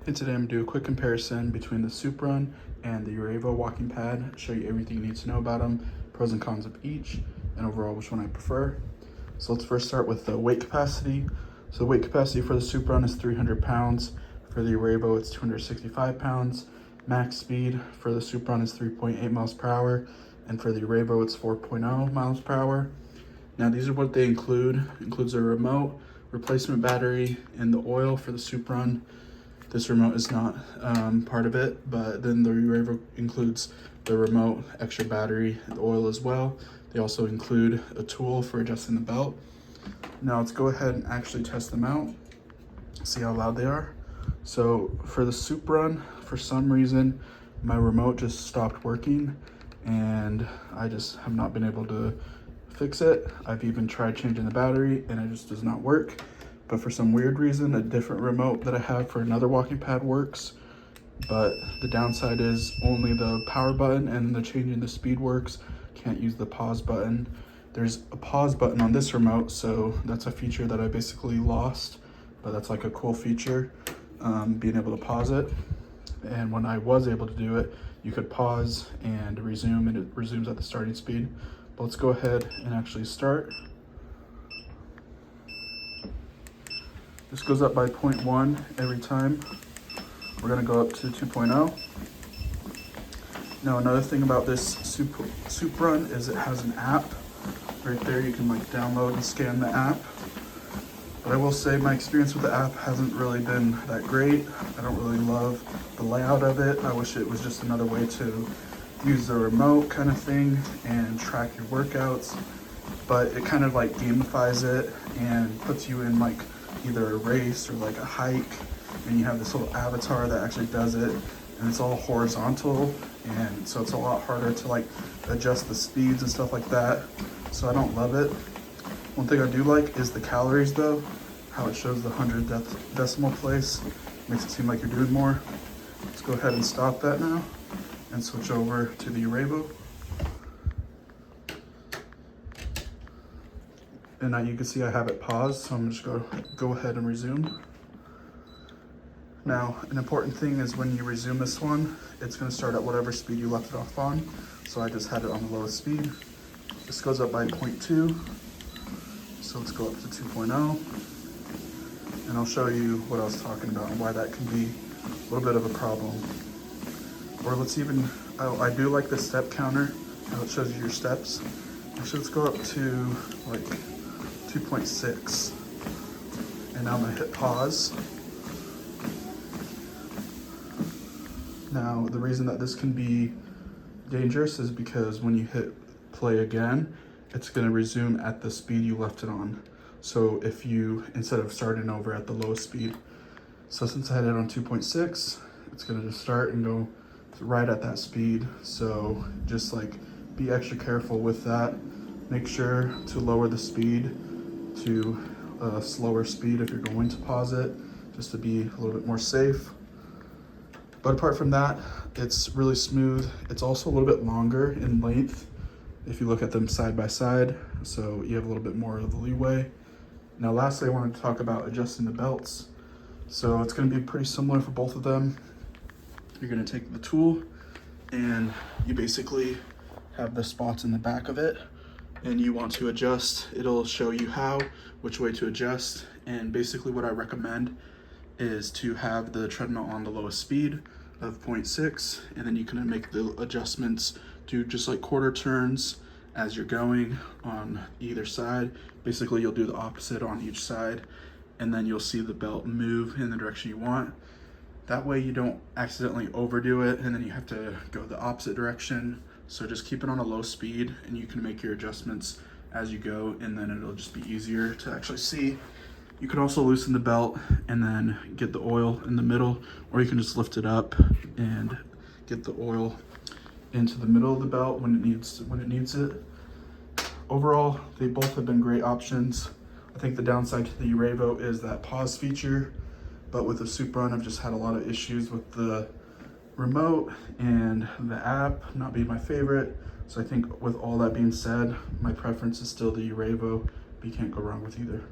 And today I'm going to do a quick comparison between the Superun and the Urevo walking pad, show you everything you need to know about them, pros and cons of each, and overall which one I prefer. So let's first start with the weight capacity. So the weight capacity for the Superun is 300 pounds. For the Urevo, it's 265 pounds. Max speed for the Superun is 3.8 miles per hour, and for the Urevo, it's 4.0 miles per hour. Now these are what they include. It includes a remote, replacement battery, and the oil for the Superun. This remote is not part of it, but then the Urevo includes the remote, extra battery, and oil as well. They also include a tool for adjusting the belt. Now let's go ahead and actually test them out, see how loud they are. So for the Superun, for some reason, my remote just stopped working and I just have not been able to fix it. I've even tried changing the battery and it just does not work. But for some weird reason, a different remote that I have for another walking pad works. But the downside is only the power button and the changing the speed works. Can't use the pause button. There's a pause button on this remote, so that's a feature that I basically lost, but that's like a cool feature, being able to pause it. And when I was able to do it, you could pause and resume, and it resumes at the starting speed. But let's go ahead and actually start. This goes up by 0.1 every time. We're gonna go up to 2.0. Now another thing about this Superun is it has an app. Right there you can like download and scan the app. But I will say my experience with the app hasn't really been that great. I don't really love the layout of it. I wish it was just another way to use the remote kind of thing and track your workouts. But it kind of like gamifies it and puts you in like either a race or like a hike, and you have this little avatar that actually does it, and it's all horizontal, and so it's a lot harder to like adjust the speeds and stuff like that. So I don't love it. One thing I do like is the calories though, how it shows the 100 decimal place. Makes it seem like you're doing more. Let's go ahead and stop that now and switch over to the Urevo. And now you can see I have it paused, so I'm just gonna go ahead and resume. Now, an important thing is when you resume this one, it's gonna start at whatever speed you left it off on. So I just had it on the lowest speed. This goes up by 0.2. So let's go up to 2.0. And I'll show you what I was talking about and why that can be a little bit of a problem. Or let's even, oh, I do like the step counter, how it shows you your steps. Actually, let's go up to like 2.6. And now I'm gonna hit pause. Now, the reason that this can be dangerous is because when you hit play again, it's gonna resume at the speed you left it on. So if you, instead of starting over at the lowest speed, so since I had it on 2.6, it's gonna just start and go right at that speed. So just like be extra careful with that. Make sure to lower the speed to a slower speed if you're going to pause it, just to be a little bit more safe. But apart from that, it's really smooth. It's also a little bit longer in length if you look at them side by side, so you have a little bit more of the leeway. Now lastly, I wanted to talk about adjusting the belts. So it's gonna be pretty similar for both of them. You're gonna take the tool and you basically have the spots in the back of it, and you want to adjust. It'll show you which way to adjust. And basically what I recommend is to have the treadmill on the lowest speed of 0.6, and then you can make the adjustments to just like quarter turns as you're going on either side. Basically you'll do the opposite on each side, and then you'll see the belt move in the direction you want. That way you don't accidentally overdo it and then you have to go the opposite direction. So just keep it on a low speed and you can make your adjustments as you go, and then it'll just be easier to actually see. You can also loosen the belt and then get the oil in the middle, or you can just lift it up and get the oil into the middle of the belt when it needs it. Overall, they both have been great options. I think the downside to the Urevo is that pause feature, but with the Superun, I've just had a lot of issues with the remote and the app not being my favorite. So I think with all that being said, my preference is still the Urevo, but you can't go wrong with either.